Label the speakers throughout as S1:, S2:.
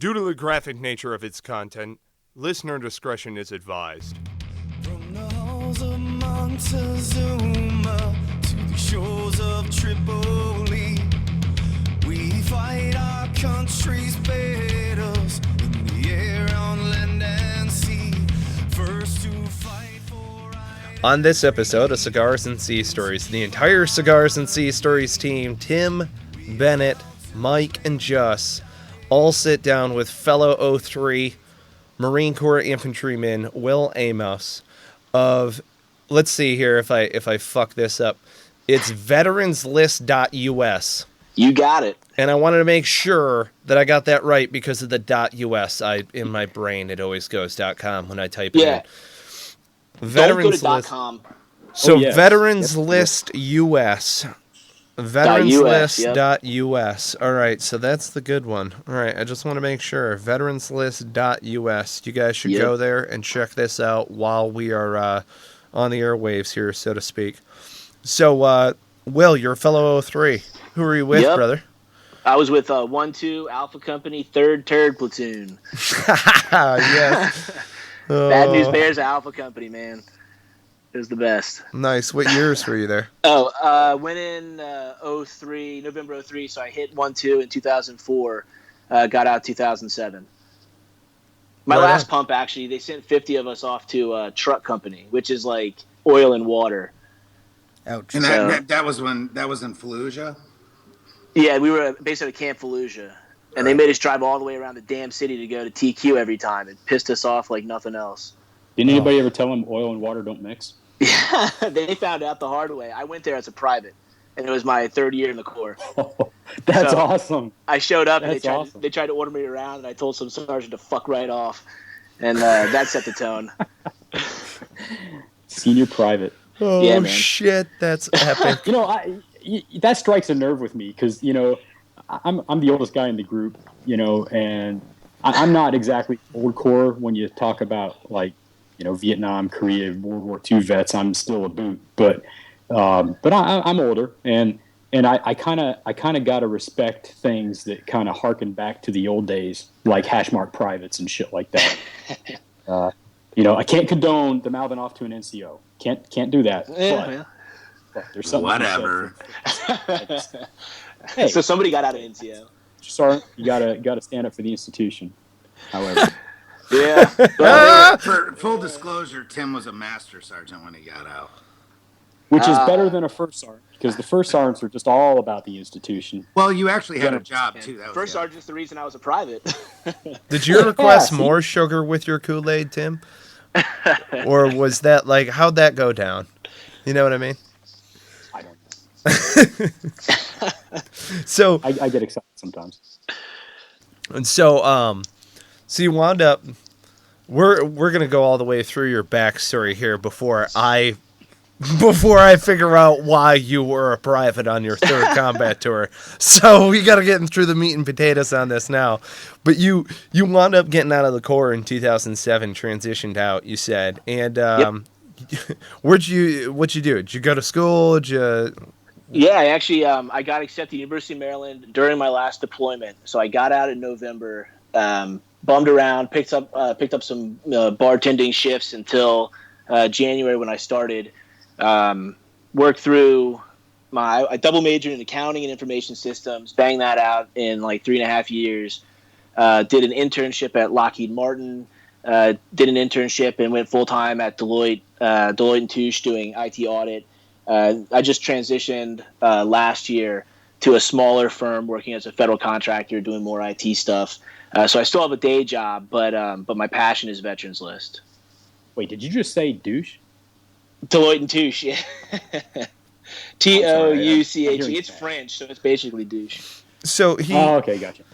S1: Due to the graphic nature of its content, listener discretion is advised.
S2: From the halls of Montezuma to the shores of Tripoli, we fight our country's battles in the air, on land and sea. First to fight for
S1: On this episode of Cigars and Sea Stories, the entire Cigars and Sea Stories team, Tim, Bennett, Mike, and Juss, all sit down with fellow 03 Marine Corps infantryman Will Amos of, let's see here if I fuck this up, it's veteranslist.us.
S3: You got it.
S1: And I wanted to make sure that I got that right because of the .us. In my brain, it always goes .com when I type it in.
S3: Don't go to .com.
S1: So Veterans List US. Veteranslist.us. All right, so that's the good one. All right, I just want to make sure. Veteranslist.us. You guys should go there and check this out while we are on the airwaves here, so to speak. So, Will, you're a fellow 03. Who are you with, brother?
S3: I was with 1-2 Alpha Company, 3rd Turd Platoon.
S1: Yes.
S3: Bad News Bears, Alpha Company, man. It was the best.
S1: Nice. What years were you there?
S3: Went in 03, November 03, so I hit 1-2 in 2004, got out 2007. My last pump, actually, they sent 50 of us off to a truck company, which is like oil and water.
S4: Ouch. And that was in Fallujah?
S3: Yeah, we were based out of Camp Fallujah. And they made us drive all the way around the damn city to go to TQ every time. It pissed us off like nothing else.
S5: Didn't anybody ever tell them oil and water don't mix?
S3: Yeah, they found out the hard way. I went there as a private, and it was my 3rd year in the Corps.
S5: Oh, that's awesome.
S3: I showed up, and they tried to order me around, and I told some sergeant to fuck right off. And that set the tone.
S5: Senior private.
S1: Oh, yeah, shit, that's epic.
S5: That strikes a nerve with me because, I'm the oldest guy in the group, and I'm not exactly old Corps when you talk about, like, Vietnam, Korea, World War II vets. I'm still a boot, but I'm older, and I kind of got to respect things that kind of harken back to the old days, like hash mark privates and shit like that. I can't condone the mouthing off to an NCO. Can't do that. But there's something.
S4: Whatever.
S3: Hey, so somebody got out of NCO.
S5: Sorry, you gotta stand up for the institution. However.
S3: Yeah.
S4: For full disclosure, Tim was a master sergeant when he got out.
S5: Which is better than a first sergeant, because the first sergeants are just all about the institution.
S4: Well, you actually had a job, too.
S3: First sergeant's the reason I was a private.
S1: Did you request more sugar with your Kool-Aid, Tim? Or was that, like, how'd that go down? You know what I mean?
S5: I don't know.
S1: So
S5: I get excited sometimes.
S1: And so you wound up. We're gonna go all the way through your backstory here before I figure out why you were a private on your 3rd combat tour. So we got to get through the meat and potatoes on this now. But you wound up getting out of the Corps in 2007, transitioned out, you said, and what'd you do? Did you go to school?
S3: Yeah, I actually I got accepted to University of Maryland during my last deployment. So I got out in November, bummed around, picked up some bartending shifts until January when I started. Worked through I double majored in accounting and information systems, banged that out in like 3.5 years. Did an internship at Lockheed Martin, did an internship and went full time at Deloitte and Touche doing IT audit. I just transitioned last year to a smaller firm working as a federal contractor doing more IT stuff. So I still have a day job, but my passion is Veterans List.
S5: Wait, did you just say douche?
S3: Deloitte and Touche, yeah. Touche. It's French, so it's basically douche.
S1: So
S5: okay, gotcha.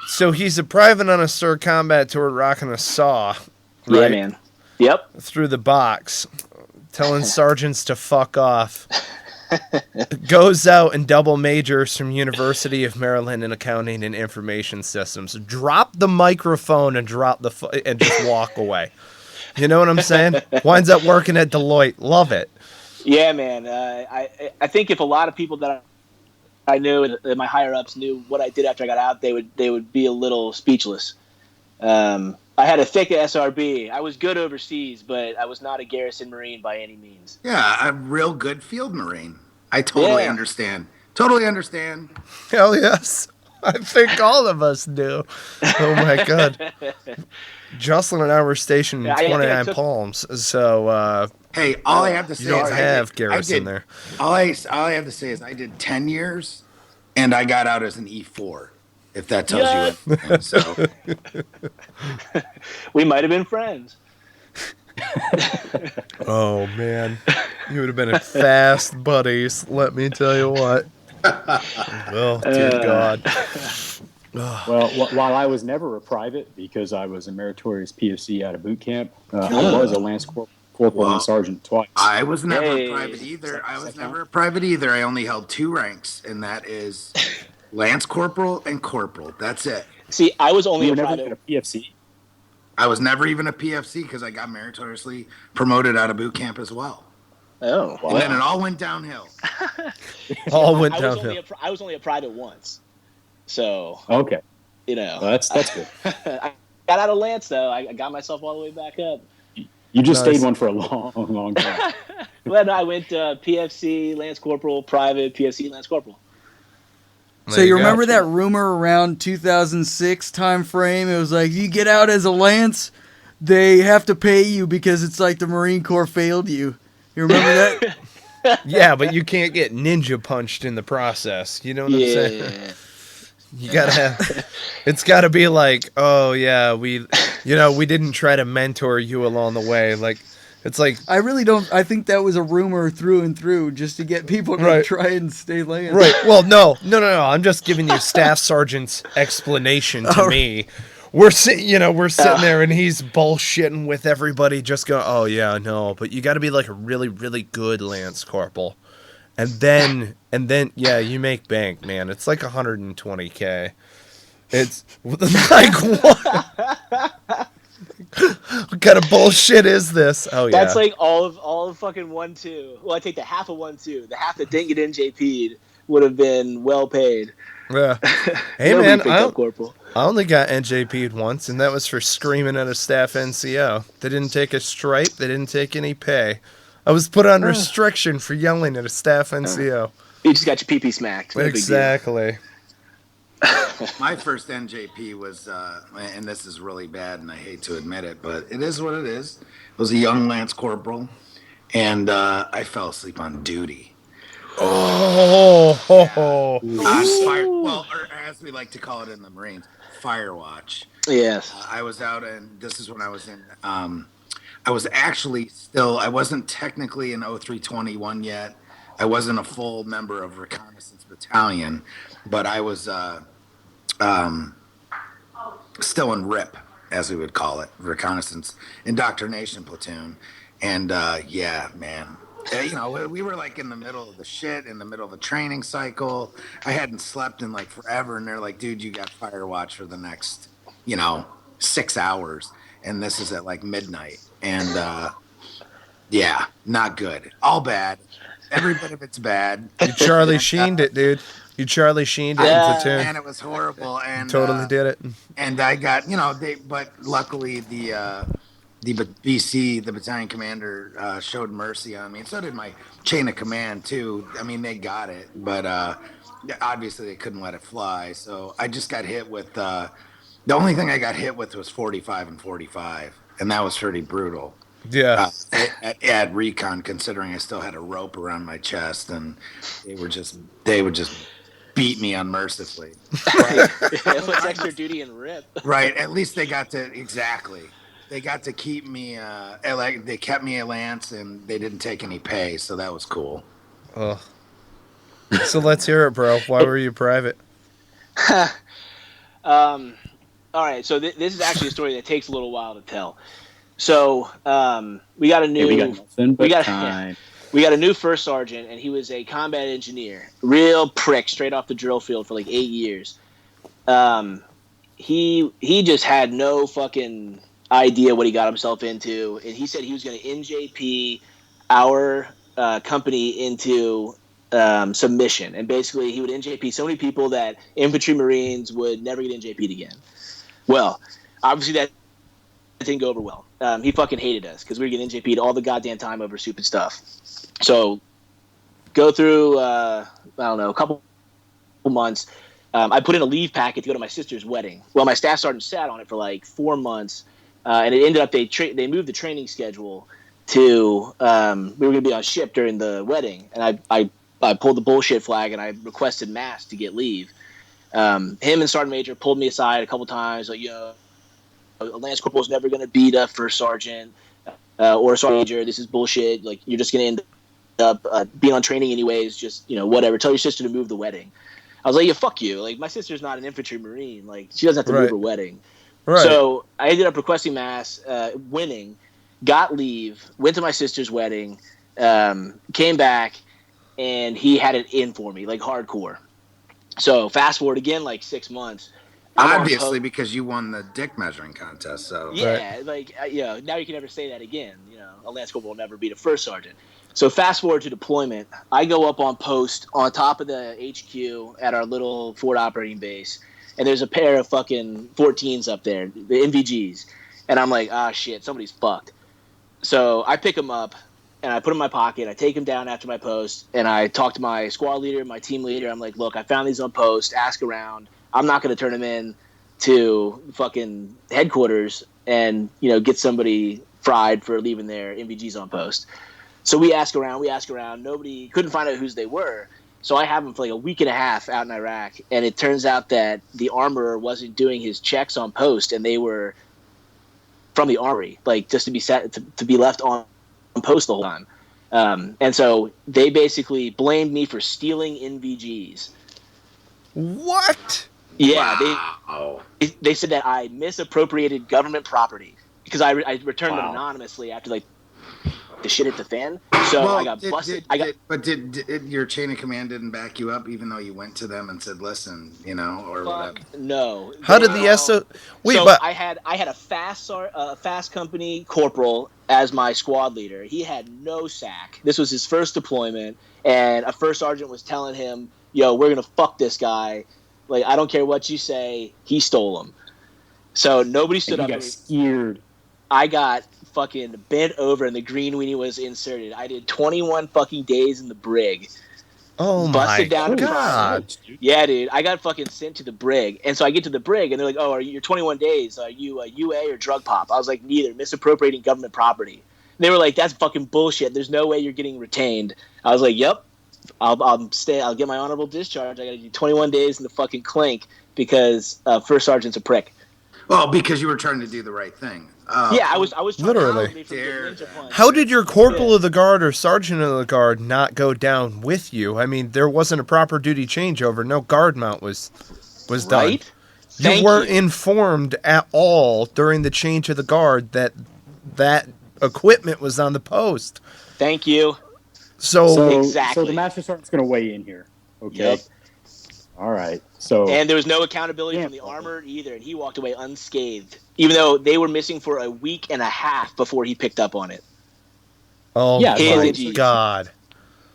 S1: So he's a private on a Sir Combat tour rocking a saw, right?
S3: Yeah, man. Yep.
S1: Through the box, telling sergeants to fuck off. Goes out and double majors from University of Maryland in accounting and information systems. Drop the microphone and and just walk away. You know what I'm saying? Winds up working at Deloitte. Love it.
S3: Yeah, man. I think if a lot of people that I knew and my higher ups knew what I did after I got out, they would be a little speechless. I had a thick SRB. I was good overseas, but I was not a garrison Marine by any means.
S4: Yeah, a real good field Marine. I totally
S3: Yeah.
S4: understand. Totally understand.
S1: Hell yes. I think all of us do. Oh my God. Jocelyn and I were stationed in
S3: Yeah, I think I
S1: 29
S3: took-
S1: Palms, so
S4: Hey, all I have to say
S1: you don't
S4: is
S1: have
S4: I
S1: garrison
S4: did,
S1: there.
S4: All I have to say is I did 10 years, and I got out as an E4. If that tells you anything. So
S3: We might have been friends.
S1: Oh man, you would have been fast buddies. Let me tell you what. Oh dear God.
S5: Well, while I was never a private because I was a meritorious PFC out of boot camp, I was a Lance Corporal and Sergeant twice.
S4: I was never
S3: Hey.
S4: a private either. I only held 2 ranks, and that is Lance Corporal and Corporal. That's it.
S3: See, I was only
S5: You
S3: a
S5: were never
S3: private.
S5: even a PFC?
S4: I was never even a PFC because I got meritoriously promoted out of boot camp as well.
S3: Oh,
S4: And then it all went downhill.
S1: All went
S3: I
S1: downhill.
S3: was only a private once, so
S5: Okay.
S3: you know.
S5: Well, that's good.
S3: I got out of Lance though. I got myself all the way back up.
S5: You just
S1: Nice.
S5: stayed one for a long time.
S3: Well, no, I went PFC, Lance Corporal, private, PFC, Lance Corporal.
S6: So
S1: There
S6: you
S1: go.
S6: remember that rumor around 2006 time frame? It was like, you get out as a Lance, they have to pay you because it's like the Marine Corps failed you. You remember that?
S1: Yeah, but you can't get ninja punched in the process. You know what I'm saying?
S3: Yeah.
S1: You gotta have. It's gotta be like, oh yeah, we didn't try to mentor you along the way. Like, it's like,
S6: I really don't. I think that was a rumor through and through just to get people to
S1: Right.
S6: try and stay Lance.
S1: right? Well, no. I'm just giving you Staff Sergeant's explanation to me. We're sitting there, and he's bullshitting with everybody. Just go, oh yeah, no, but you got to be like a really, really good Lance Corporal, and then, yeah, you make bank, man. It's like 120K. It's like what? What kind of bullshit is this? Oh yeah,
S3: That's like all of fucking 1-2. Well, I take the half of 1-2. The half that didn't get NJP'd would have been well paid.
S1: yeah. Hey
S3: Nobody
S1: man,
S3: picked up Corporal.
S1: I only got NJP'd once, and that was for screaming at a staff NCO. They didn't take a stripe. They didn't take any pay. I was put on restriction for yelling at a staff NCO.
S3: You just got your pee smacked. No big deal.
S1: Exactly.
S4: My first NJP was, and this is really bad, and I hate to admit it, but it is what it is. It was a young Lance Corporal, and I fell asleep on duty.
S1: Oh, ho, ho.
S4: On fire, well, or as we like to call it in the Marines, fire watch.
S3: Yes.
S4: I was out, and this is when I was in. I was actually still. I wasn't technically in 0321 yet. I wasn't a full member of Reconnaissance Battalion, but I was still in RIP, as we would call it, Reconnaissance Indoctrination Platoon. And yeah, man. We were like in the middle of the shit, in the middle of the training cycle. I hadn't slept in like forever, and they're like, dude, you got fire watch for the next, 6 hours. And this is at like midnight. And yeah, not good. All bad. Every bit of it's bad.
S1: You Charlie Sheened it, dude. You Charlie Sheened it in platoon.
S4: And it was horrible. And
S1: Totally did it.
S4: And I got, but luckily the BC, the battalion commander, showed mercy on me. And so did my chain of command, too. I mean, they got it, but obviously they couldn't let it fly. So I just got hit with, the only thing I got hit with was 45 and 45. And that was pretty brutal.
S1: Yeah.
S4: At recon, considering I still had a rope around my chest, and they would just beat me unmercifully.
S3: What's extra duty and RIP?
S4: Right. At least they got to They got to keep me. They kept me a Lance, and they didn't take any pay, so that was cool.
S1: Ugh. So let's hear it, bro. Why were you private?
S3: All right, so this is actually a story that takes a little while to tell. So we got a new
S5: we got nothing but
S3: we got
S5: time.
S3: we got a new first sergeant, and he was a combat engineer, real prick, straight off the drill field for like 8 years. He just had no fucking idea what he got himself into, and he said he was going to NJP our company into submission, and basically he would NJP so many people that infantry Marines would never get NJP'd again. Well, obviously that didn't go over well. He fucking hated us because we were getting NJP'd all the goddamn time over stupid stuff. So go through, I don't know, a couple months. I put in a leave packet to go to my sister's wedding. Well, my staff sergeant sat on it for like 4 months, and it ended up they moved the training schedule to we were going to be on ship during the wedding, and I pulled the bullshit flag and I requested mass to get leave. Him and Sergeant Major pulled me aside a couple times, like, a Lance Corporal is never going to beat a first sergeant or a sergeant major. This is bullshit. Like, you're just going to end up being on training anyways. Just, whatever. Tell your sister to move the wedding. I was like, yeah, fuck you. Like, my sister's not an infantry Marine. Like, she doesn't have to move her wedding. Right. So I ended up requesting mass, winning, got leave, went to my sister's wedding, came back, and he had it in for me, like hardcore. So fast forward again, like 6 months.
S4: Obviously, because you won the dick measuring contest. So
S3: yeah, now you can never say that again. A Lance Corporal will never beat a first sergeant. So fast forward to deployment. I go up on post on top of the HQ at our little forward operating base, and there's a pair of fucking 14s up there, the NVGs, and I'm like, shit, somebody's fucked. So I pick them up and I put them in my pocket. I take them down after my post, and I talk to my squad leader, my team leader. I'm like, look, I found these on post. Ask around. I'm not going to turn them in to fucking headquarters and, get somebody fried for leaving their NVGs on post. So we ask around. Nobody couldn't find out whose they were. So I have them for like a week and a half out in Iraq. And it turns out that the armorer wasn't doing his checks on post, and they were from the armory, like just to be to be left on post the whole time. And so they basically blamed me for stealing NVGs.
S1: What?
S3: Yeah, they said that I misappropriated government property because I returned them anonymously after like the shit hit the fan. So I got busted.
S4: Did your chain of command didn't back you up, even though you went to them and said, "Listen," or whatever?
S3: No.
S1: How did the SO? Wait,
S3: but I had a fast company corporal as my squad leader. He had no sack. This was his first deployment, and a first sergeant was telling him, "Yo, we're gonna fuck this guy. Like, I don't care what you say. He stole him." So nobody stood up.
S5: You got scared.
S3: I got fucking bent over and the green weenie was inserted. I did 21 fucking days in the brig.
S1: Oh
S3: busted
S1: my
S3: down
S1: God.
S3: Yeah, dude. I got fucking sent to the brig. And so I get to the brig and they're like, "Oh, you're 21 days. Are you UA or drug pop?" I was like, "Neither. Misappropriating government property." And they were like, "That's fucking bullshit. There's no way you're getting retained." I was like, "Yep. I'll stay. I'll get my honorable discharge. I got to do 21 days in the fucking clink because first sergeant's a prick."
S4: Well, because you were trying to do the right thing.
S3: Yeah, I was trying
S1: literally.
S3: To
S1: How did your corporal of the guard or sergeant of the guard not go down with you? I mean, there wasn't a proper duty changeover. No guard mount was done.
S3: Right?
S1: You weren't informed at all during the change of the guard that equipment was on the post.
S3: Thank you.
S1: So
S3: exactly.
S5: So the master sergeant's going to weigh in here. Okay. Yep. All right. So
S3: and there was no accountability from the armor either, and he walked away unscathed, even though they were missing for a week and a half before he picked up on it.
S1: Oh my God!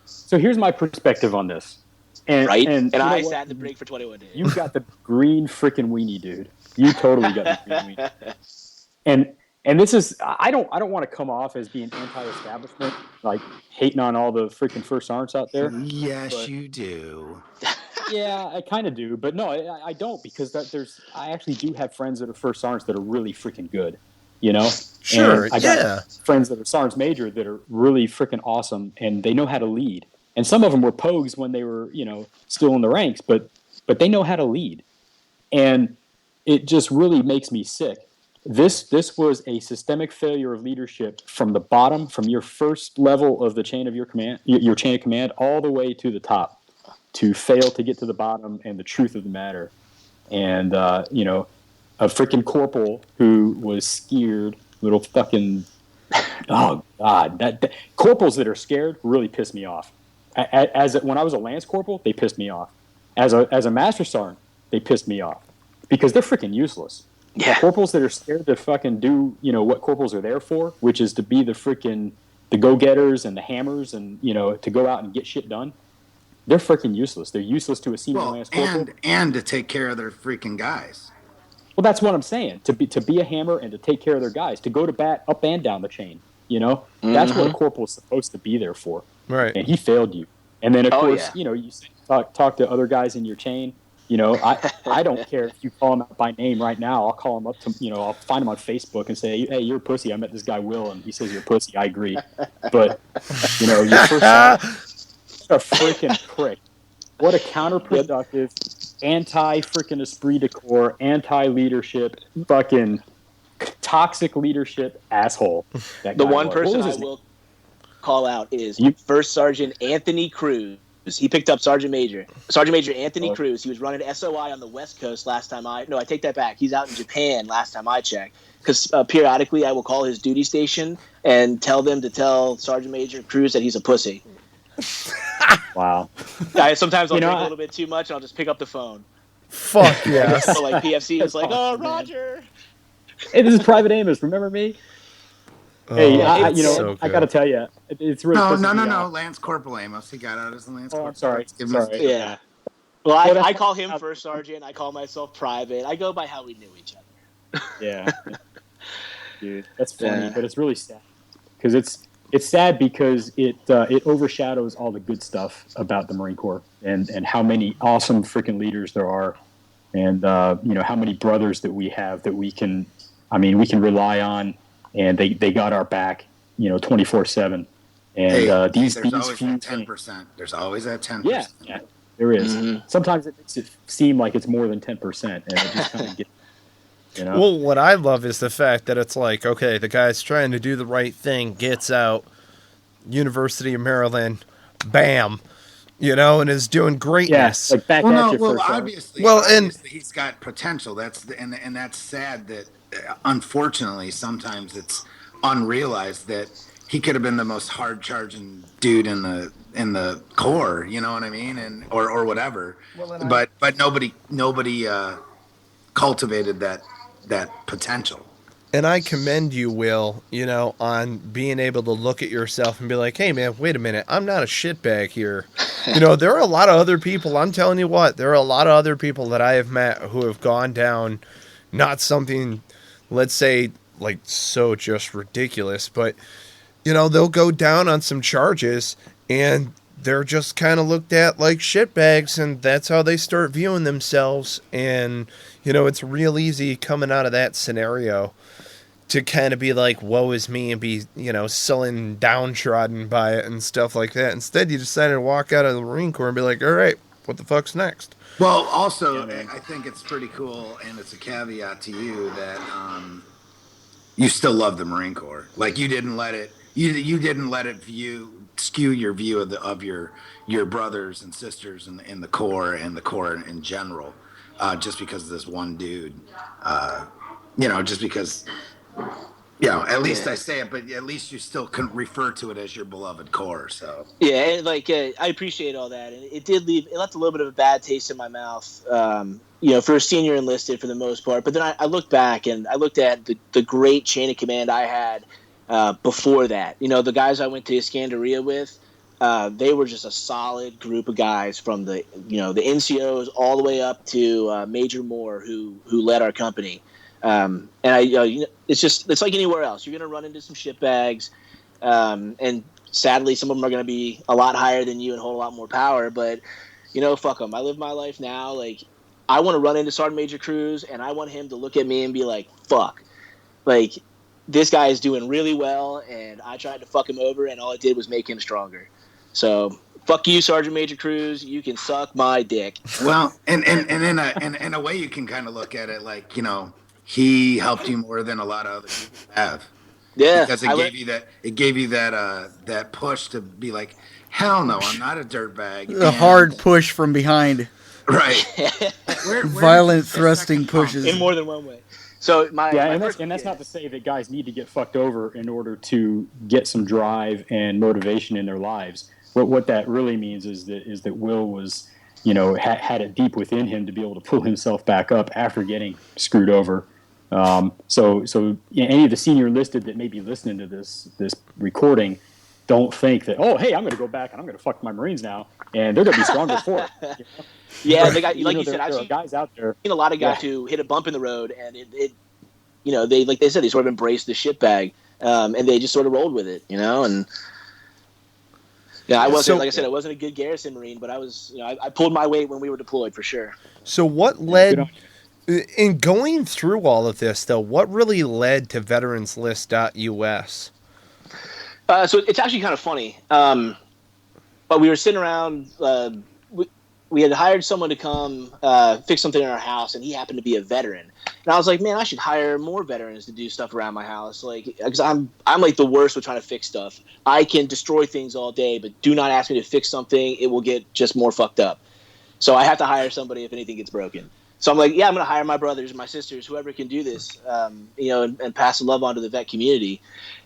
S5: So here's my perspective on this. And
S3: I sat in the brig for 21 days.
S5: You got the green freaking weenie, dude. You totally got the green weenie. And this is I don't want to come off as being anti-establishment, like hating on all the freaking first sergeants out there.
S4: Yes, you do.
S5: Yeah, I kind of do, but no, I don't, because I actually do have friends that are first sergeants that are really freaking good,
S1: Sure,
S5: and I got friends that are sergeants major that are really freaking awesome, and they know how to lead. And some of them were pogues when they were, still in the ranks, but they know how to lead, and it just really makes me sick. This was a systemic failure of leadership from the bottom, from your first level of the chain of your command, your chain of command, all the way to the top, to fail to get to the bottom and the truth of the matter. And, a freaking corporal who was scared, little fucking, oh God, corporals that are scared really piss me off. When I was a lance corporal, they pissed me off. As a master sergeant, they pissed me off because they're freaking useless.
S3: Yeah.
S5: Corporals that are scared to fucking do, what corporals are there for, which is to be the go-getters and the hammers and, to go out and get shit done. they're freaking useless. They're useless to a senior
S4: Well,
S5: lance corporal.
S4: and to take care of their freaking guys.
S5: Well, that's what I'm saying. To be a hammer and to take care of their guys, to go to bat up and down the chain. That's what a corporal is supposed to be there for.
S1: Right.
S5: And he failed you. And then of course,
S3: yeah.
S5: you talk to other guys in your chain. I don't care if you call him out by name right now. I'll call him up to, I'll find him on Facebook and say, hey, you're a pussy. I met this guy Will, and he says you're a pussy. I agree. But your first a freaking prick. What a counterproductive, anti-freaking esprit de corps, anti-leadership, fucking toxic leadership asshole.
S3: The one person I will call out is First Sergeant Anthony Cruz. He picked up Sergeant Major Anthony Cruz. He was running SOI on the West Coast last time I take that back. He's out in Japan last time I checked. Because periodically I will call his duty station and tell them to tell Sergeant Major Cruz that he's a pussy.
S5: Wow.
S3: Sometimes I'll drink a little bit too much and I'll just pick up the phone.
S1: Fuck yes.
S3: So like PFC is like, oh, Roger.
S5: Hey, this is Private Amos. Remember me? Hey, I got to tell you, it's really
S4: no. Lance Corporal Amos. He got out as the Lance Corporal.
S5: I'm sorry.
S3: Yeah. Well, I call him First Sergeant. I call myself Private. I go by how we knew each other.
S5: Yeah. Dude, that's funny, but it's really sad because it's sad because it overshadows all the good stuff about the Marine Corps and how many awesome freaking leaders there are, and how many brothers that we have that we can rely on. And they got our back, 24/7. And these
S4: always
S5: few
S4: 10%. There's always that 10%.
S5: Yeah, there is. Mm-hmm. Sometimes it makes it seem like it's more than 10%, and it just kind of gets.
S1: Well, what I love is the fact that it's like, okay, the guy's trying to do the right thing, gets out, University of Maryland, bam, and is doing greatness.
S5: Yeah, like back at you first.
S4: Obviously, he's got potential. That's sad that. Unfortunately, sometimes it's unrealized that he could have been the most hard-charging dude in the Corps. You know what I mean, and or whatever. But nobody cultivated that potential.
S1: And I commend you, Will, on being able to look at yourself and be like, hey, man, wait a minute. I'm not a shitbag here. There are a lot of other people. I'm telling you what, there are a lot of other people that I have met who have gone down not something, let's say, like so just ridiculous, but, they'll go down on some charges and they're just kind of looked at like shitbags, and that's how they start viewing themselves. And, it's real easy coming out of that scenario to kind of be like, woe is me, and be, sullen, downtrodden by it and stuff like that. Instead, you decided to walk out of the Marine Corps and be like, all right, what the fuck's next?
S4: Well, also, I think it's pretty cool, and it's a caveat to you that you still love the Marine Corps. Like you didn't let it skew your view of your brothers and sisters in the Corps and the Corps in general, just because of this one dude. Just because. At least I say it, but at least you still can refer to it as your beloved Corps. So
S3: I appreciate all that, and it left a little bit of a bad taste in my mouth. For a senior enlisted for the most part. But then I looked back and I looked at the great chain of command I had before that. The guys I went to Iskandaria with, they were just a solid group of guys from the NCOs all the way up to Major Moore, who led our company. And it's like anywhere else. You're going to run into some shitbags, and sadly, some of them are going to be a lot higher than you and hold a lot more power. But fuck them. I live my life now. Like, I want to run into Sergeant Major Cruz, and I want him to look at me and be like, "Fuck, like this guy is doing really well," and I tried to fuck him over, and all it did was make him stronger. So. Fuck you, Sergeant Major Cruz. You can suck my dick.
S4: Well, and in a way, you can kind of look at it like he helped you more than a lot of other people have.
S3: Yeah,
S4: because it gave you that push to be like, hell no, I'm not a dirtbag.
S6: A hard push from behind.
S4: Right.
S6: Violent thrusting pushes
S3: in more than one way. So
S5: that's not to say that guys need to get fucked over in order to get some drive and motivation in their lives. What that really means is that Will was, had it deep within him to be able to pull himself back up after getting screwed over. So any of the senior enlisted that may be listening to this recording, don't think that, oh, hey, I'm going to go back and I'm going to fuck my Marines now, and they're going to be stronger for it. You know?
S3: Yeah, they got, like you said, I've
S5: there are
S3: seen
S5: guys out there.
S3: a lot of guys who hit a bump in the road, and it they, like they said, they sort of embraced the shit bag, and they just sort of rolled with it, and I wasn't, like I said, I wasn't a good garrison Marine, but I was, I pulled my weight when we were deployed for sure.
S1: So what led, in going through all of this though, what really led to veteranslist.us?
S3: So it's actually kind of funny. But we were sitting around, we had hired someone to come fix something in our house, and he happened to be a veteran. And I was like, man, I should hire more veterans to do stuff around my house, like, because I'm like the worst with trying to fix stuff. I can destroy things all day, but do not ask me to fix something; it will get just more fucked up. So I have to hire somebody if anything gets broken. So I'm like, yeah, I'm going to hire my brothers and my sisters, whoever can do this, and pass the love on to the vet community.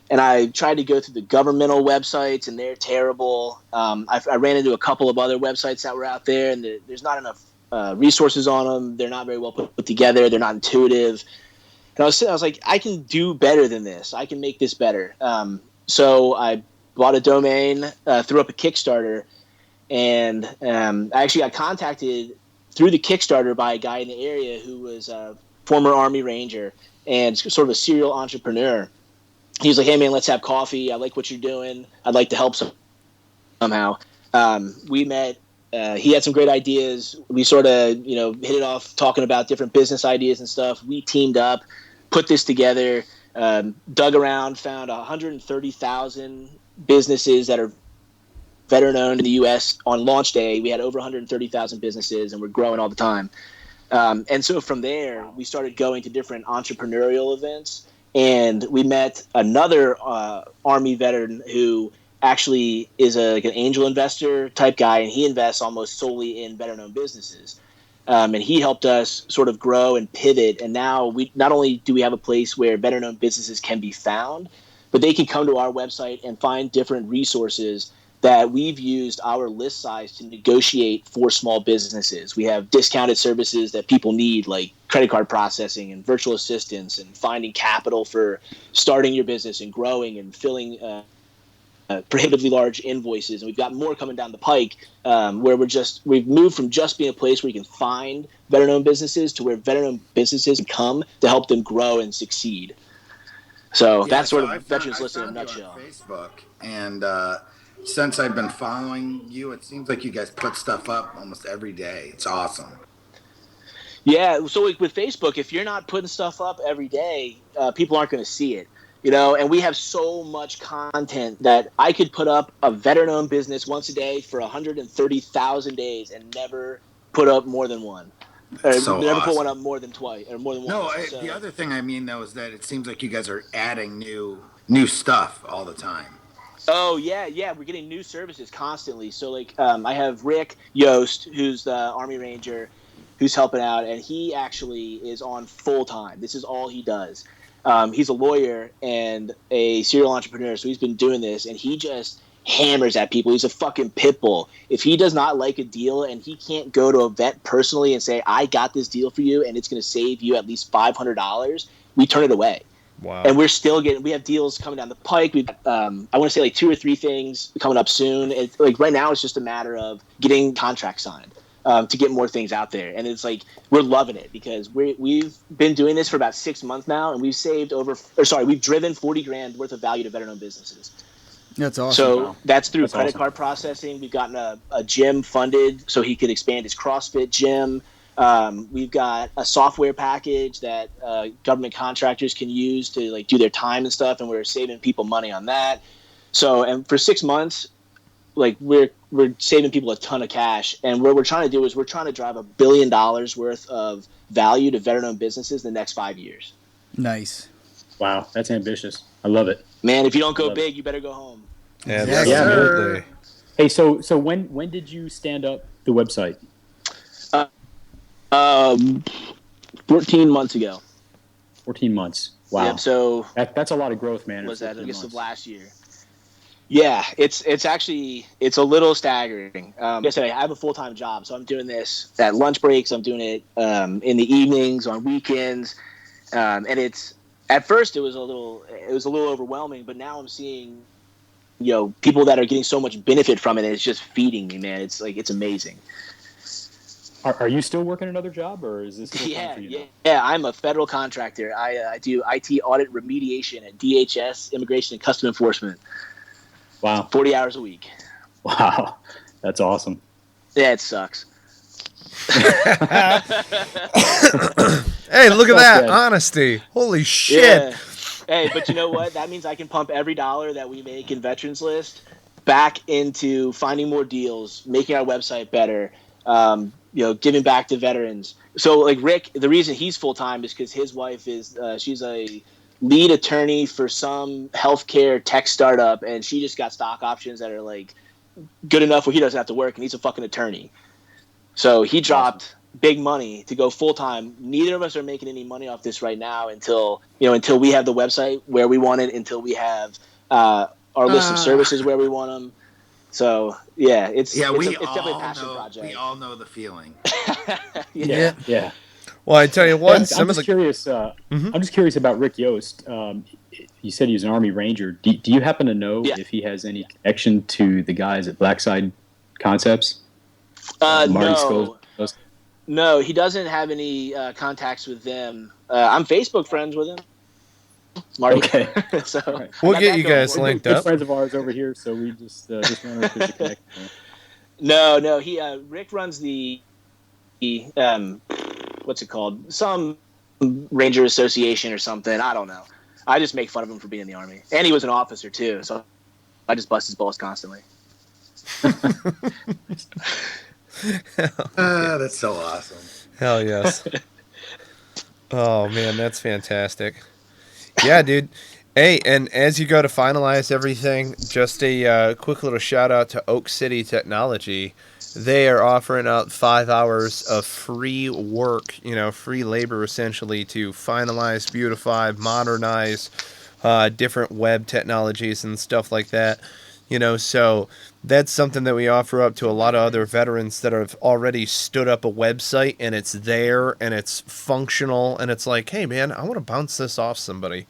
S3: And I tried to go through the governmental websites, and they're terrible. I ran into a couple of other websites that were out there, and there's not enough resources on them. They're not very well put together. They're not intuitive. And I was like, I can do better than this. I can make this better. So I bought a domain, threw up a Kickstarter, and I actually got contacted through the Kickstarter by a guy in the area who was a former Army Ranger and sort of a serial entrepreneur. He was like, hey, man, let's have coffee. I like what you're doing. I'd like to help somehow. We met. He had some great ideas. We sort of, hit it off talking about different business ideas and stuff. We teamed up, put this together, dug around, found 130,000 businesses that are veteran-owned in the U.S. On launch day. We had over 130,000 businesses, and we're growing all the time. And so from there, we started going to different entrepreneurial events. And we met another Army veteran who actually is like an angel investor type guy, and he invests almost solely in veteran-owned businesses. And he helped us sort of grow and pivot. And now we not only do we have a place where veteran-owned businesses can be found, but they can come to our website and find different resources that we've used our list size to negotiate for small businesses. We have discounted services that people need, like credit card processing and virtual assistants and finding capital for starting your business and growing and filling prohibitively large invoices. And we've got more coming down the pike where we've moved from just being a place where you can find veteran-owned businesses to where veteran-owned businesses come to help them grow and succeed. So that's sort of Veterans List in a nutshell.
S4: Facebook, and since I've been following you, it seems like you guys put stuff up almost every day. It's awesome.
S3: Yeah, so like with Facebook, if you're not putting stuff up every day, people aren't going to see it, and we have so much content that I could put up a veteran-owned business once a day for 130,000 days and never put up more than one.
S4: So
S3: never
S4: awesome.
S3: put one up more than twice or more than once.
S4: No, the other thing I mean, though, is that it seems like you guys are adding new stuff all the time.
S3: Oh, yeah, we're getting new services constantly. So, like, I have Rick Yost, who's the Army Ranger, who's helping out, and he actually is on full-time. This is all he does. He's a lawyer and a serial entrepreneur, so he's been doing this, and he just hammers at people. He's a fucking pit bull. If he does not like a deal and he can't go to a vet personally and say, I got this deal for you, and it's going to save you at least $500, we turn it away.
S1: Wow.
S3: And we have deals coming down the pike. We've, I want to say like 2 or 3 things coming up soon. It's like right now it's just a matter of getting contracts signed to get more things out there. And it's like, we're loving it because we've been doing this for about 6 months now, and we've driven 40 grand worth of value to veteran-owned businesses.
S6: That's awesome.
S3: So that's through credit card processing. We've gotten a gym funded so he could expand his CrossFit gym. We've got a software package that government contractors can use to like do their time and stuff, and we're saving people money on that. So, and for 6 months, like we're saving people a ton of cash. And what we're trying to do is we're trying to drive $1 billion worth of value to veteran-owned businesses in the next 5 years.
S6: Nice.
S5: Wow, that's ambitious. I love it.
S3: Man, if you don't go big, you better go home.
S1: Yeah,
S5: absolutely. Hey, so when did you stand up the website?
S3: 14 months ago.
S5: 14 months. Wow.
S3: Yep, so
S5: that's a lot of growth, man.
S3: Was that August of last year? Yeah, it's a little staggering. Like I said, I have a full-time job, so I'm doing this at lunch breaks. I'm doing it in the evenings, on weekends, and it's at first it was a little overwhelming, but now I'm seeing people that are getting so much benefit from it. And it's just feeding me, man. It's like, it's amazing.
S5: Are you still working another job, or is this full time for you now?
S3: Yeah. I'm a federal contractor. I do IT audit remediation at DHS, Immigration and Customs Enforcement.
S5: Wow.
S3: 40 hours a week.
S5: Wow. That's awesome.
S3: Yeah, it sucks.
S1: Hey, look at that honesty! Holy shit!
S3: Yeah. Hey, but you know what? That means I can pump every dollar that we make in Veterans List back into finding more deals, making our website better, giving back to veterans. So, like Rick, the reason he's full time is because his wife is she's a lead attorney for some healthcare tech startup, and she just got stock options that are like good enough where he doesn't have to work, and he's a fucking attorney. So he dropped big money to go full time. Neither of us are making any money off this right now until we have the website where we want it, until we have our list of services where we want them. So yeah, it's definitely a passion project.
S4: We all know the feeling.
S5: Yeah.
S1: Well, I tell you what,
S5: I'm just curious. I'm just curious about Rick Yost. You said he was an Army Ranger. Do you happen to know if he has any connection to the guys at Blackside Concepts?
S3: No, he doesn't have any contacts with them. I'm Facebook friends with him, Marty.
S5: Okay,
S3: so
S5: right.
S1: We'll get you guys linked up.
S5: Friends of ours over here, so we just wonder if there's a connection.
S3: No. He Rick runs the what's it called? Some Ranger Association or something. I don't know. I just make fun of him for being in the Army, and he was an officer too. So I just bust his balls constantly.
S4: That's so awesome.
S1: Hell yes. Oh man, that's fantastic. Yeah, dude. Hey, and as you go to finalize everything, just a quick little shout out to Oak City Technology. They are offering out 5 hours of free work, free labor essentially to finalize, beautify, modernize different web technologies and stuff like that. So that's something that we offer up to a lot of other veterans that have already stood up a website and it's there and it's functional and it's like, hey man, I want to bounce this off somebody.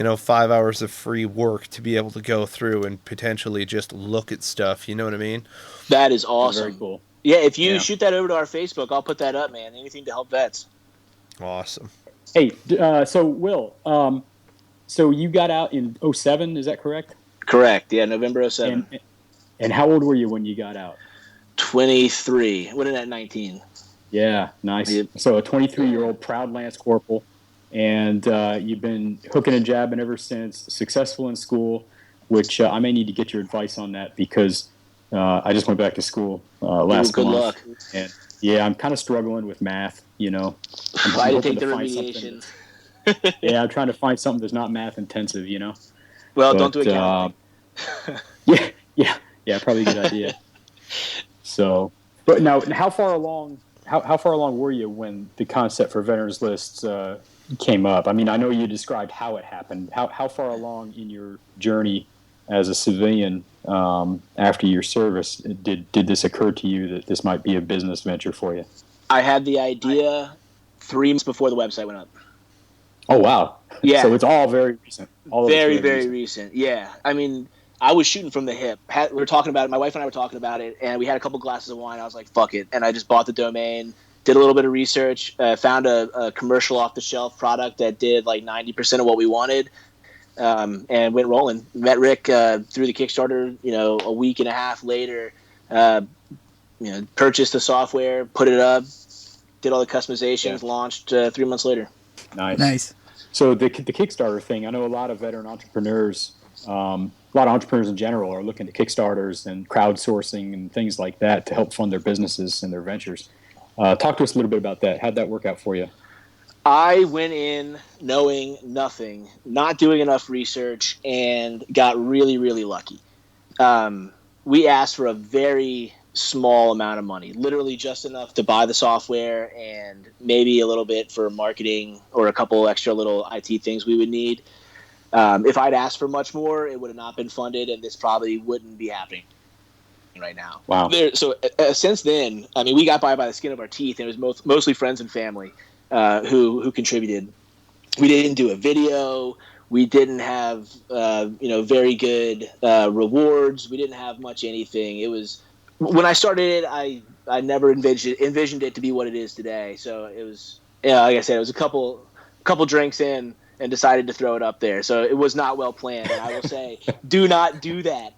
S1: 5 hours of free work to be able to go through and potentially just look at stuff. You know what I mean?
S3: That is awesome.
S5: Very cool.
S3: Yeah, if you shoot that over to our Facebook, I'll put that up, man. Anything to help vets.
S1: Awesome.
S5: Hey, so Will, so you got out in 2007, is that correct?
S3: Correct. Yeah, November 2007.
S5: And how old were you when you got out?
S3: 23. What in at 19?
S5: Yeah, nice. Yep. So a 23-year-old proud Lance Corporal, and you've been hooking and jabbing ever since, successful in school, which I may need to get your advice on that because I just went back to school last
S3: good
S5: month.
S3: Luck.
S5: And yeah, I'm kind of struggling with math, I'm
S3: Why to take the remediation?
S5: Yeah, I'm trying to find something that's not math intensive,
S3: Well, don't do accounting.
S5: Yeah, probably a good idea. So, but now, how far along were you when the concept for Veterans Lists came up? I mean, I know you described how it happened. How far along in your journey as a civilian after your service did this occur to you that this might be a business venture for you?
S3: I had the idea 3 months before the website went up.
S5: Oh, wow.
S3: Yeah.
S5: So it's all very recent.
S3: Very recent. Yeah. I mean, I was shooting from the hip. We were talking about it. My wife and I were talking about it, and we had a couple glasses of wine. I was like, fuck it. And I just bought the domain, did a little bit of research, found a commercial off-the-shelf product that did like 90% of what we wanted, and went rolling. Met Rick through the Kickstarter, a week and a half later, purchased the software, put it up, did all the customizations, launched 3 months later.
S5: Nice. So the Kickstarter thing, I know a lot of veteran entrepreneurs, a lot of entrepreneurs in general are looking to Kickstarters and crowdsourcing and things like that to help fund their businesses and their ventures. Talk to us a little bit about that. How'd that work out for you?
S3: I went in knowing nothing, not doing enough research, and got really, really lucky. We asked for a very small amount of money, literally just enough to buy the software and maybe a little bit for marketing or a couple extra little IT things we would need. If I'd asked for much more, it would have not been funded, and this probably wouldn't be happening right now.
S5: Wow.
S3: So since then, I mean, we got by the skin of our teeth, and it was mostly friends and family who contributed. We didn't do a video. We didn't have, very good rewards. We didn't have much anything. It was when I started it, I never envisioned it to be what it is today. So it was, like I said, it was a couple drinks in and decided to throw it up there. So it was not well planned. And I will say, do not do that.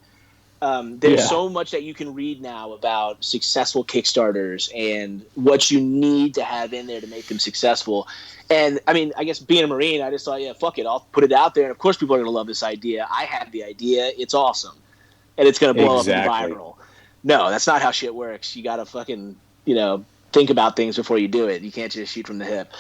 S3: There's so much that you can read now about successful Kickstarters and what you need to have in there to make them successful. And I mean, I guess being a Marine, I just thought, yeah, fuck it, I'll put it out there. And of course, people are going to love this idea. I had the idea; it's awesome, and it's going to blow up and viral. No, that's not how shit works. You got to fucking, think about things before you do it. You can't just shoot from the hip.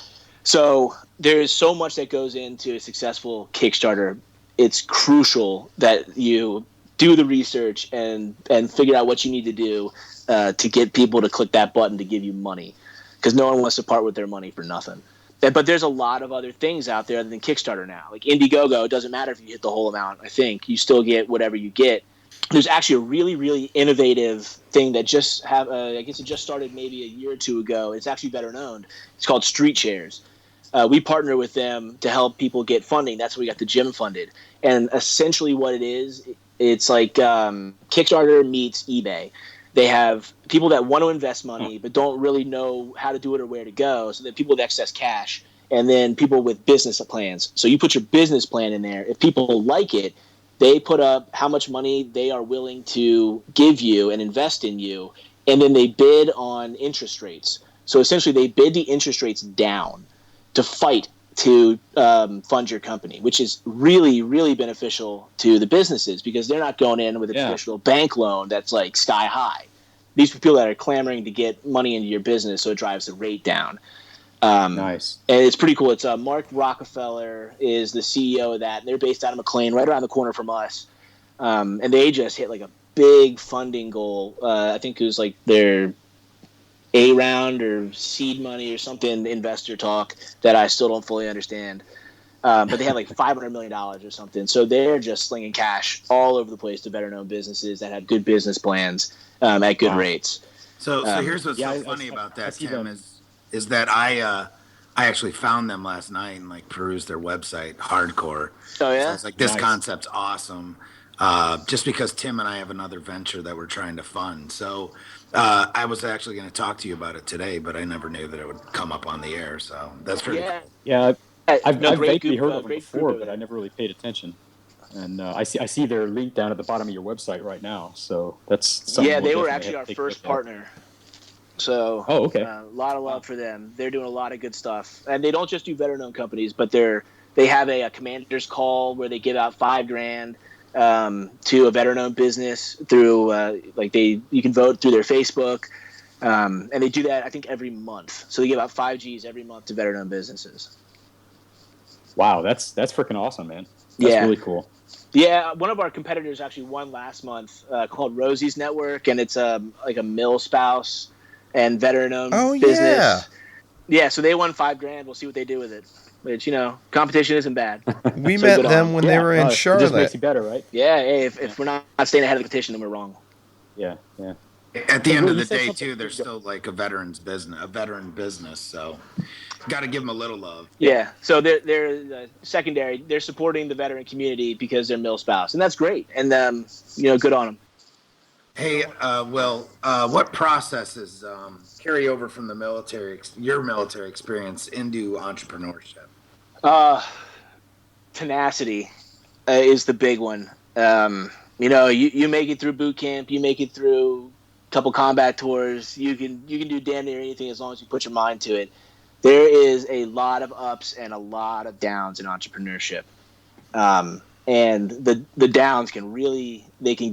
S3: So there's so much that goes into a successful Kickstarter. It's crucial that you do the research and figure out what you need to do to get people to click that button to give you money, because no one wants to part with their money for nothing. But there's a lot of other things out there other than Kickstarter now. Like Indiegogo, it doesn't matter if you hit the whole amount, I think. You still get whatever you get. There's actually a really, really innovative thing that I guess it just started maybe a year or two ago. It's actually better known. It's called Street Shares. We partner with them to help people get funding. That's where we got the gym funded. And essentially what it is, it's like Kickstarter meets eBay. They have people that want to invest money but don't really know how to do it or where to go. So then people with excess cash, and then people with business plans. So you put your business plan in there. If people like it, they put up how much money they are willing to give you and invest in you, and then they bid on interest rates. So essentially they bid the interest rates down to fight to fund your company, which is really, really beneficial to the businesses, because they're not going in with a traditional bank loan that's like sky high. These are people that are clamoring to get money into your business, so it drives the rate down.
S5: Nice.
S3: And it's pretty cool. It's Mark Rockefeller is the CEO of that, and they're based out of McLean, right around the corner from us. And they just hit like a big funding goal. I think it was like their A round or seed money or something, investor talk that I still don't fully understand. But they have like $500 million or something. So they're just slinging cash all over the place to better known businesses that have good business plans at good rates.
S4: So here's what's so funny about that, Tim, is that I actually found them last night and like perused their website hardcore.
S3: Oh yeah,
S4: so I was like, this concept's awesome. Just because Tim and I have another venture that we're trying to fund. So I was actually going to talk to you about it today, but I never knew that it would come up on the air. So that's pretty cool.
S5: Yeah, I've vaguely heard of them before, but I never really paid attention. And I see their link down at the bottom of your website right now. So that's something
S3: they were actually our first partner. So
S5: okay.
S3: A lot of love for them. They're doing a lot of good stuff, and they don't just do better known companies, but they have a commander's call where they give out $5,000 to a better known business through you can vote through their Facebook, and they do that I think every month. So they give out 5 Gs every month to better known businesses.
S5: Wow, that's freaking awesome, man. That's really cool.
S3: Yeah, one of our competitors actually won last month, called Rosie's Network, and it's like a mill spouse and veteran-owned business. Yeah, so they won $5,000. We'll see what they do with it. Which, competition isn't bad.
S1: We met them when they were in Charlotte.
S5: It just makes you better, right?
S3: Yeah, hey, if we're not staying ahead of the competition, then we're wrong.
S5: Yeah.
S4: At the end of the day, too, they're still like a veteran business. So got to give them a little love.
S3: Yeah. So they're secondary. They're supporting the veteran community because they're mill spouse, and that's great. And good on them.
S4: Hey, what processes carry over from the your military experience into entrepreneurship?
S3: Tenacity is the big one. You make it through boot camp, you make it through a couple combat tours. You can do damn near anything as long as you put your mind to it. There is a lot of ups and a lot of downs in entrepreneurship, and the downs can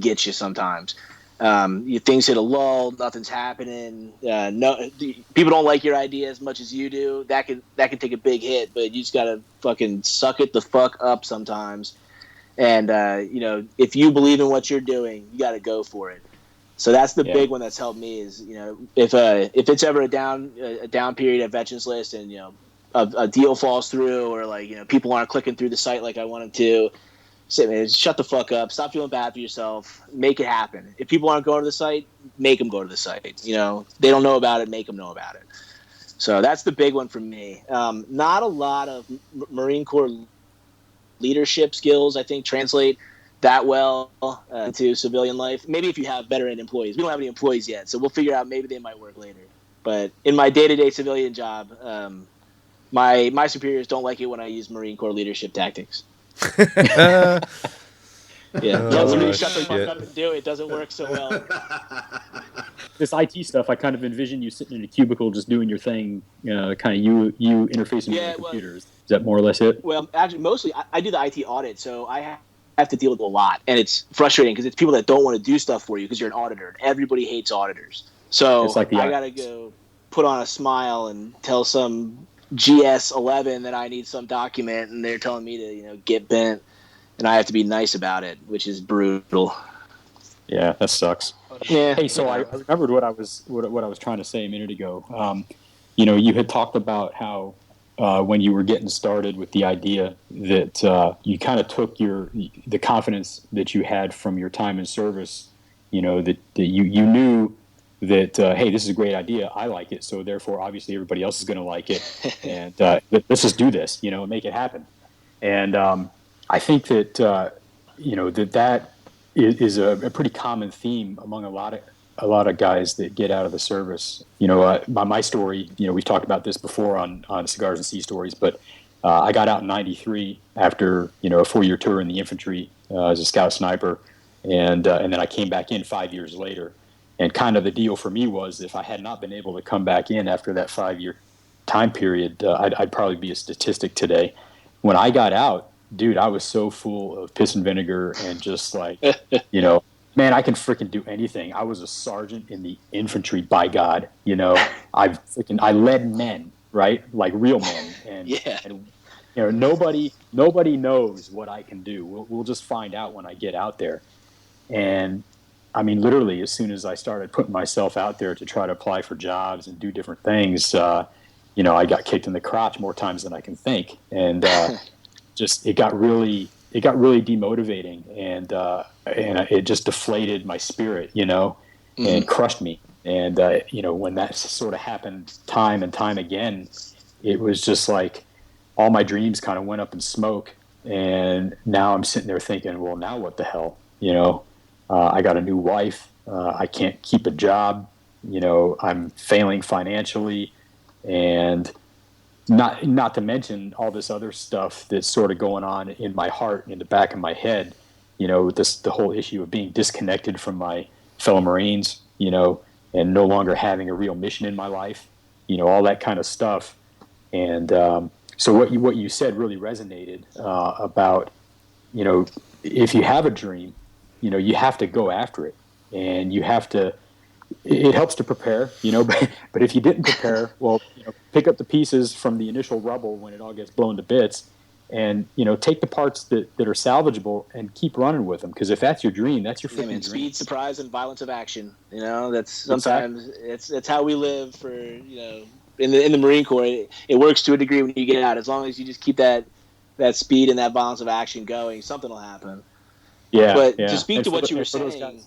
S3: get you sometimes. Things hit a lull, nothing's happening. People don't like your idea as much as you do. That can take a big hit, but you just gotta fucking suck it the fuck up sometimes. And if you believe in what you're doing, you gotta go for it. So that's the big one that's helped me is if it's ever a down period at Veterans List and a deal falls through or people aren't clicking through the site like I want them to. Say, man, shut the fuck up. Stop feeling bad for yourself. Make it happen. If people aren't going to the site, make them go to the site. They don't know about it. Make them know about it. So that's the big one for me. Not a lot of Marine Corps leadership skills, I think, translate that well into civilian life. Maybe if you have veteran employees. We don't have any employees yet, so we'll figure out maybe they might work later. But in my day-to-day civilian job, my superiors don't like it when I use Marine Corps leadership tactics. Yeah, when you shut the fuck up and do it, it doesn't work so well.
S5: This IT stuff, I kind of envision you sitting in a cubicle just doing your thing, kind of you interfacing with the computers. Is that more or less it?
S3: Well, actually, mostly I do the IT audit, so I have to deal with a lot, and it's frustrating because it's people that don't want to do stuff for you because you're an auditor, and everybody hates auditors. So it's like I got to go put on a smile and tell some GS11 that I need some document, and they're telling me to get bent, and I have to be nice about it, which is brutal.
S5: Yeah, that sucks.
S3: Yeah.
S5: Hey, so I remembered what I was trying to say a minute ago. You had talked about how when you were getting started with the idea that you kind of took the confidence that you had from your time in service, that you knew that hey, this is a great idea, I like it, so therefore obviously everybody else is going to like it, and let's just do this, and make it happen. And I think that that is a pretty common theme among a lot of guys that get out of the service. My story, we've talked about this before on Cigars and Sea Stories, but I got out in '93 after a 4-year tour in the infantry as a scout sniper, and then I came back in 5 years later. And kind of the deal for me was, if I had not been able to come back in after that 5-year time period, I'd probably be a statistic today. When I got out, dude, I was so full of piss and vinegar and just like, man, I can freaking do anything. I was a sergeant in the infantry, by God. I led men, right? Like real men. And nobody knows what I can do. We'll just find out when I get out there. And I mean, literally, as soon as I started putting myself out there to try to apply for jobs and do different things, I got kicked in the crotch more times than I can think. And it got really demotivating, and it just deflated my spirit, and crushed me. And when that sort of happened time and time again, it was just like all my dreams kind of went up in smoke. And now I'm sitting there thinking, well, now what the hell? I got a new wife. I can't keep a job. I'm failing financially, and not to mention all this other stuff that's sort of going on in my heart and in the back of my head. The whole issue of being disconnected from my fellow Marines, and no longer having a real mission in my life. All that kind of stuff. And so what you said really resonated about, if you have a dream, you have to go after it, and you have to. It helps to prepare, but if you didn't prepare, well, pick up the pieces from the initial rubble when it all gets blown to bits, and take the parts that are salvageable and keep running with them. Because if that's your dream, that's your freaking dream.
S3: Speed, surprise, and violence of action. That's sometimes it's how we live for in the Marine Corps. It works to a degree when you get out. As long as you just keep that speed and that violence of action going, something will happen.
S5: Yeah,
S3: but to speak to what you were saying,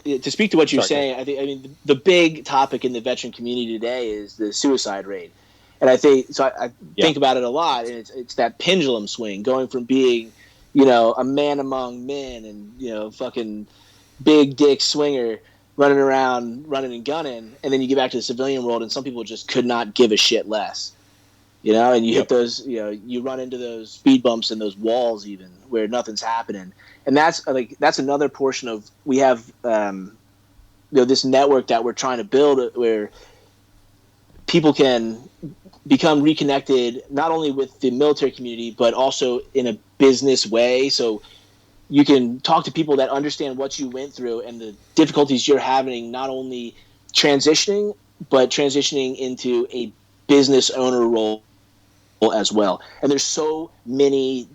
S3: I think the big topic in the veteran community today is the suicide rate, and I think think about it a lot, and it's that pendulum swing going from being, a man among men and fucking big dick swinger running around running and gunning, and then you get back to the civilian world, and some people just could not give a shit less. And you hit those, you run into those speed bumps and those walls even where nothing's happening. And that's another portion of, we have, this network that we're trying to build where people can become reconnected, not only with the military community, but also in a business way. So you can talk to people that understand what you went through and the difficulties you're having, not only transitioning, but transitioning into a business owner role as well. And there's so many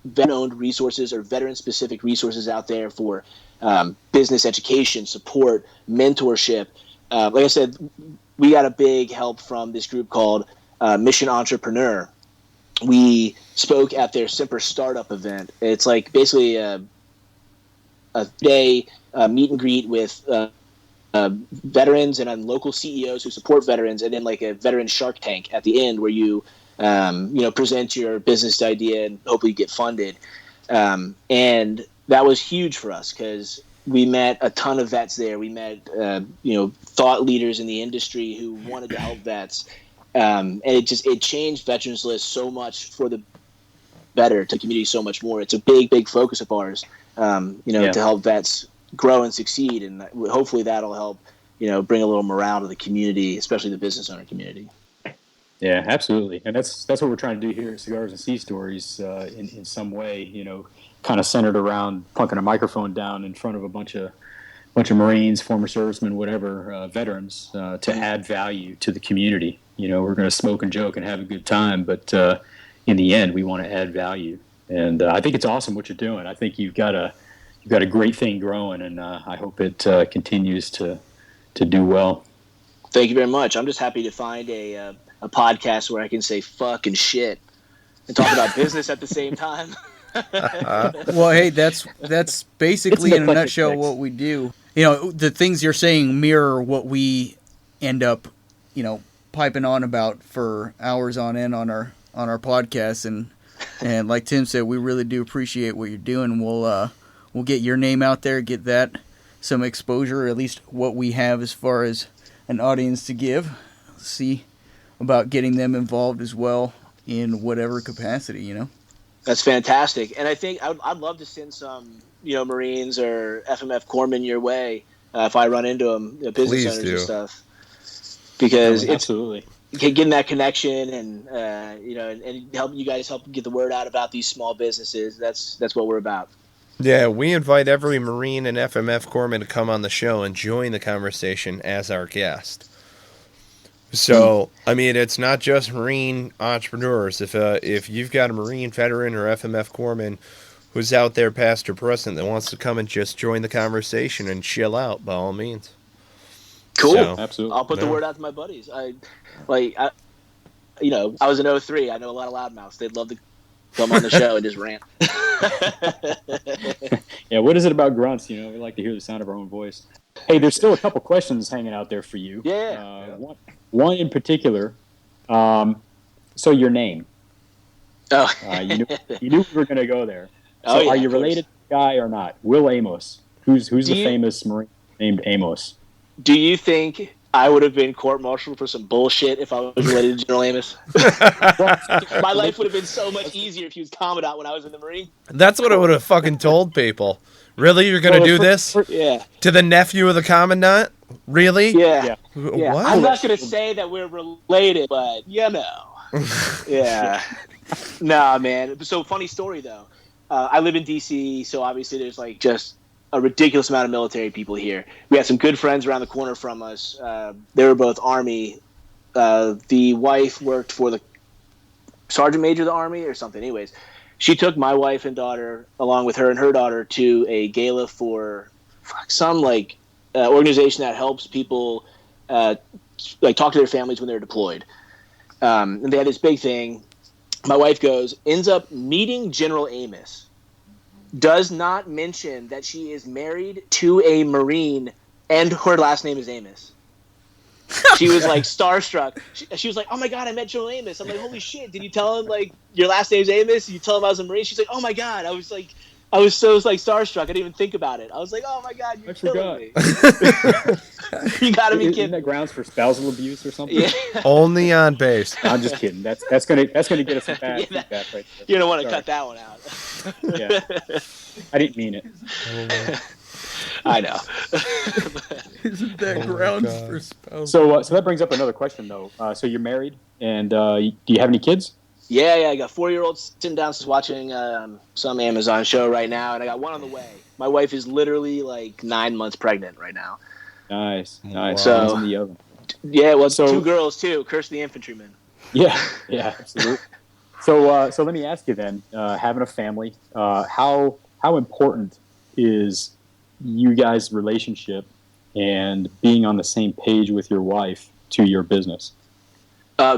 S3: veteran-owned resources or veteran-specific resources out there for business education, support, mentorship. Like I said, we got a big help from this group called Mission Entrepreneur. We spoke at their Semper Startup event. It's like basically a day meet and greet with veterans and local CEOs who support veterans, and then like a veteran Shark Tank at the end where you present your business idea and hopefully get funded. And that was huge for us because we met a ton of vets there. We met, thought leaders in the industry who wanted to help vets. And it changed Veterans List so much for the better, to the community so much more. It's a big, big focus of ours, to help vets grow and succeed. And hopefully that'll help, bring a little morale to the community, especially the business owner community.
S5: Yeah, absolutely. And that's what we're trying to do here at Cigars and Sea Stories in some way, kind of centered around plunking a microphone down in front of a bunch of Marines, former servicemen, whatever, veterans, to add value to the community. We're going to smoke and joke and have a good time, but in the end, we want to add value. And I think it's awesome what you're doing. I think you've got a great thing growing, and I hope it continues to do well.
S3: Thank you very much. I'm just happy to find a podcast where I can say fuck and shit and talk about business at the same time.
S6: Well, hey, that's basically in a nutshell what we do. The things you're saying mirror what we end up, piping on about for hours on end on our podcast, and like Tim said, we really do appreciate what you're doing. We'll get your name out there, get that some exposure, or at least what we have as far as an audience to give. See about getting them involved as well in whatever capacity,
S3: That's fantastic. And I think I'd love to send some, Marines or FMF corpsmen your way if I run into them, business
S1: Please
S3: owners
S1: do.
S3: and stuff. Because it's
S5: absolutely
S3: getting that connection and, and help you guys help get the word out about these small businesses. That's what we're about.
S1: Yeah, we invite every Marine and FMF corpsman to come on the show and join the conversation as our guest. So, I mean, it's not just Marine entrepreneurs. If you've got a Marine veteran or FMF corpsman who's out there past or present that wants to come and just join the conversation and chill out, by all means.
S3: Cool.
S1: So,
S5: absolutely.
S3: I'll put the word out to my buddies. I was in 03. I know a lot of loudmouths. They'd love to come on the show and just rant.
S5: Yeah, what is it about grunts? We like to hear the sound of our own voice. Hey, there's still a couple questions hanging out there for you.
S3: Yeah.
S5: One in particular. So your name.
S3: Oh.
S5: You knew we were going to go there. So
S3: Are
S5: you related to the guy or not? Will Amos. Who's the famous Marine named Amos?
S3: Do you think I would have been court-martialed for some bullshit if I was related to General Amos? My life would have been so much easier if he was commandant when I was in the Marine.
S1: that's what I would have fucking told people. Really? You're going to do this?
S3: Yeah.
S1: To the nephew of the commandant? Really?
S3: Yeah.
S1: What?
S3: Yeah. I'm not going to say that we're related, but Yeah. Nah, man. So funny story, though. I live in D.C., so obviously there's just a ridiculous amount of military people here. We had some good friends around the corner from us. They were both Army. The wife worked for the Sergeant Major of the Army or something. Anyways, she took my wife and daughter, along with her and her daughter, to a gala for some organization that helps people talk to their families when they're deployed. And they had this big thing. My wife ends up meeting General Amos. Does not mention that she is married to a Marine and her last name is Amos. She was starstruck. She was like, "Oh my God, I met General Amos." I'm like, "Holy shit, did you tell him your last name's Amos? Did you tell him I was a Marine?" She's like, "Oh my God." I was so starstruck. I didn't even think about it. I was like, "Oh my God, you're killing me." You gotta be kidding.
S5: Isn't that grounds for spousal abuse or something?
S3: Yeah.
S1: Only on base.
S5: I'm just kidding. That's gonna get us some bad feedback right there.
S3: You don't want to cut that one out.
S5: Yeah. I didn't mean it.
S3: I know.
S6: Isn't that grounds for spouse?
S5: So that brings up another question, though. So you're married, and do you have any kids?
S3: Yeah, I got 4-year-olds sitting down watching some Amazon show right now, and I got one on the way. My wife is literally 9 months pregnant right now.
S5: Nice.
S1: Wow.
S3: So,
S5: One's in the oven.
S3: Yeah, well, 2 girls too. Curse the infantryman.
S5: Yeah, absolutely. So let me ask you then, having a family, how important is you guys' relationship and being on the same page with your wife to your business?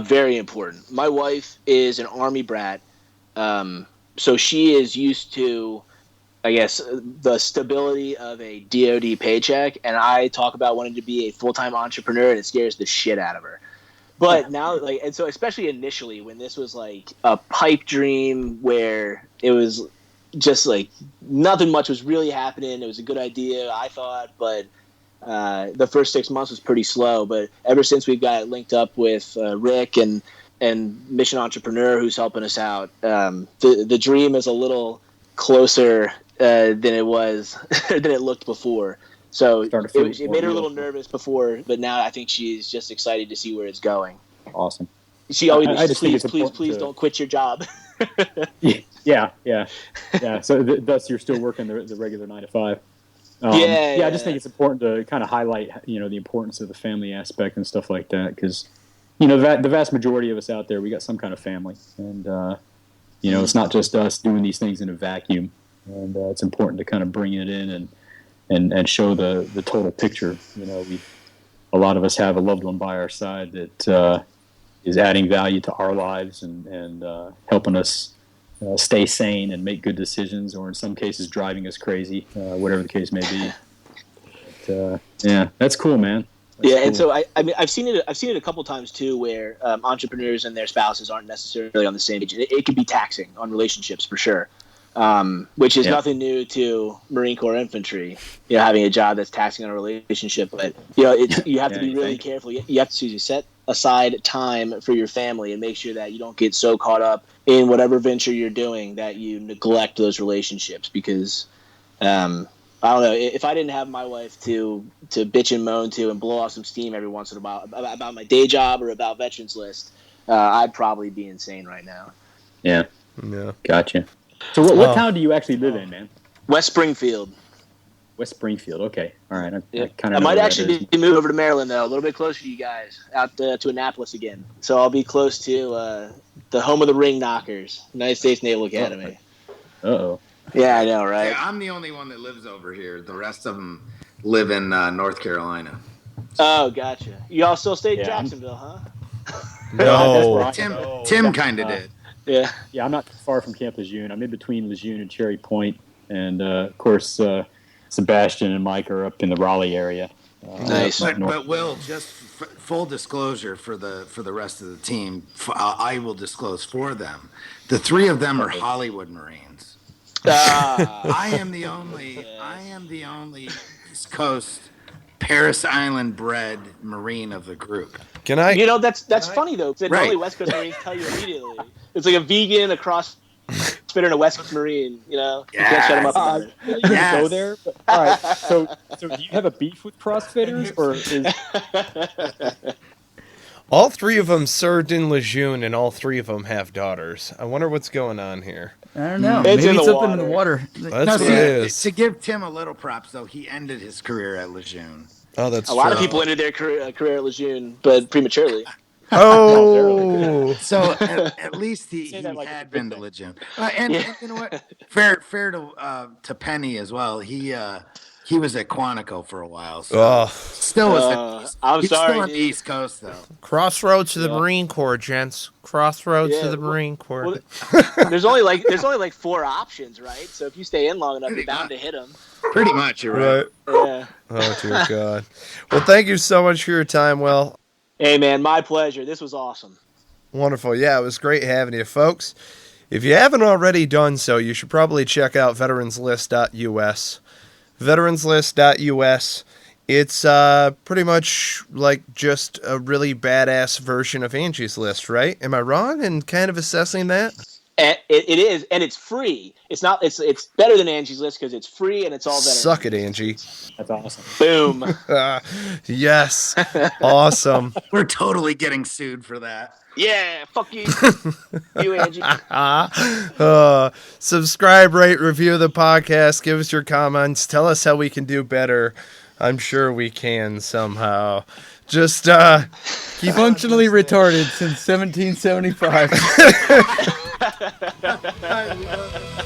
S3: Very important. My wife is an Army brat, so she is used to, I guess, the stability of a DoD paycheck, and I talk about wanting to be a full-time entrepreneur, and it scares the shit out of her. But now, like, and so especially initially when this was like a pipe dream where it was just like nothing much was really happening. It was a good idea, I thought, but the first 6 months was pretty slow. But ever since we've got it linked up with Rick and Mission Entrepreneur, who's helping us out, the dream is a little closer than it was than it looked before. So it made her a little nervous before, but now I think she's just excited to see where it's going.
S5: Awesome.
S3: She always please don't quit your job.
S5: Yeah. So thus you're still working the regular 9 to 5. I just think it's important to kind of highlight, the importance of the family aspect and stuff like that, because the vast majority of us out there, we got some kind of family, and it's not just us doing these things in a vacuum, and it's important to kind of bring it in and show the total picture. A lot of us have a loved one by our side that is adding value to our lives and helping us stay sane and make good decisions, or in some cases driving us crazy, whatever the case may be. But, that's cool, man. That's cool.
S3: And so I mean, I've seen it a couple times too, where entrepreneurs and their spouses aren't necessarily on the same page. It can be taxing on relationships for sure. Which is nothing new to Marine Corps infantry, having a job that's taxing on a relationship. But you have to be really careful. You have to set aside time for your family and make sure that you don't get so caught up in whatever venture you're doing that you neglect those relationships. Because I don't know, if I didn't have my wife to bitch and moan to and blow off some steam every once in a while about my day job or about Veterans List, I'd probably be insane right now.
S5: Yeah. Gotcha. So what town do you actually live in, man?
S3: West Springfield.
S5: West Springfield. Okay. All right.
S3: I might actually move over to Maryland, though, a little bit closer to you guys, out to Annapolis again. So I'll be close to the home of the ring knockers, United States Naval Academy.
S5: Uh-oh.
S3: Yeah, I know, right?
S4: Yeah, I'm the only one that lives over here. The rest of them live in North Carolina.
S3: Oh, gotcha. You all still stay in Jacksonville, huh?
S1: No.
S4: Tim kind of did.
S3: Yeah.
S5: Yeah, I'm not too far from Camp Lejeune. I'm in between Lejeune and Cherry Point, and of course, Sebastian and Mike are up in the Raleigh area.
S3: Nice.
S4: But Will, just full disclosure for the rest of the team, I will disclose for them. The 3 of them are Hollywood Marines. I am the only East Coast, Paris Island bred Marine of the group.
S1: Can I?
S3: That's funny though, because only West Coast Marines tell you immediately. It's like a vegan, a CrossFitter, and a West Coast Marine. You can't shut them up about it.
S5: You can go there. But, all right. So do you have a beef with CrossFitters, or is?
S1: All 3 of them served in Lejeune, and all 3 of them have daughters. I wonder what's going on here.
S6: I don't know.
S3: It's
S6: Maybe it's
S3: in the
S6: up in the water.
S1: That's what it is.
S4: To give Tim a little props, though, he ended his career at Lejeune.
S1: Oh, that's
S3: a lot of people ended their career at Lejeune, but prematurely.
S1: Oh,
S4: so at least he had been to Lejeune, and you know what? Fair to Penny as well. He was at Quantico for a while. So still was.
S3: I'm
S4: he's
S3: sorry,
S4: still on the
S3: dude.
S4: East Coast though.
S1: Crossroads to the Marine Corps, gents. Crossroads to the Marine Corps.
S3: Well, there's only like 4 options, right? So if you stay in long enough, you're bound to hit them.
S4: Pretty much, you're right.
S3: Yeah.
S1: Oh dear God. Well, thank you so much for your time, Will.
S3: Hey, man, my pleasure. This was awesome.
S1: Wonderful. Yeah, it was great having you, folks. If you haven't already done so, you should probably check out veteranslist.us. Veteranslist.us. It's pretty much like just a really badass version of Angie's List, right? Am I wrong in kind of assessing that?
S3: It is, and it's free. It's not. It's better than Angie's List because it's free and it's all better.
S1: Suck it, Angie.
S5: That's awesome.
S3: Boom.
S1: Yes. Awesome.
S4: We're totally getting sued for that.
S3: Yeah. Fuck you. You, Angie.
S1: Subscribe, rate, review the podcast. Give us your comments. Tell us how we can do better. I'm sure we can somehow. Just
S6: keep functionally retarded since 1775.
S4: I love it.